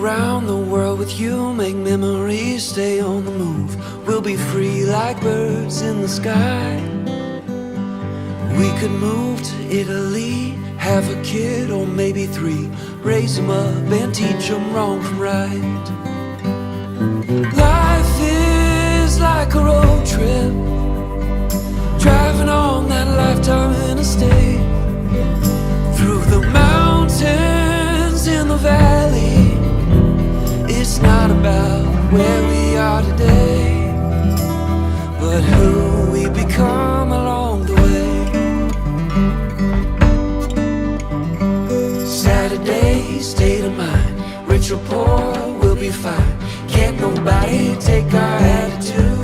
around the world with you, make memories, stay on the move. We'll be free like birds in the sky. We could move to Italy, have a kid or maybe three, raise them up and teach them wrong from right. Life is like a road trip, driving on that lifetime interstate, through the mountains in the valley. It's not about where we are today, but who we become along the way. Saturday, state of mind, rich or poor, we'll be fine. Can't nobody take our hand.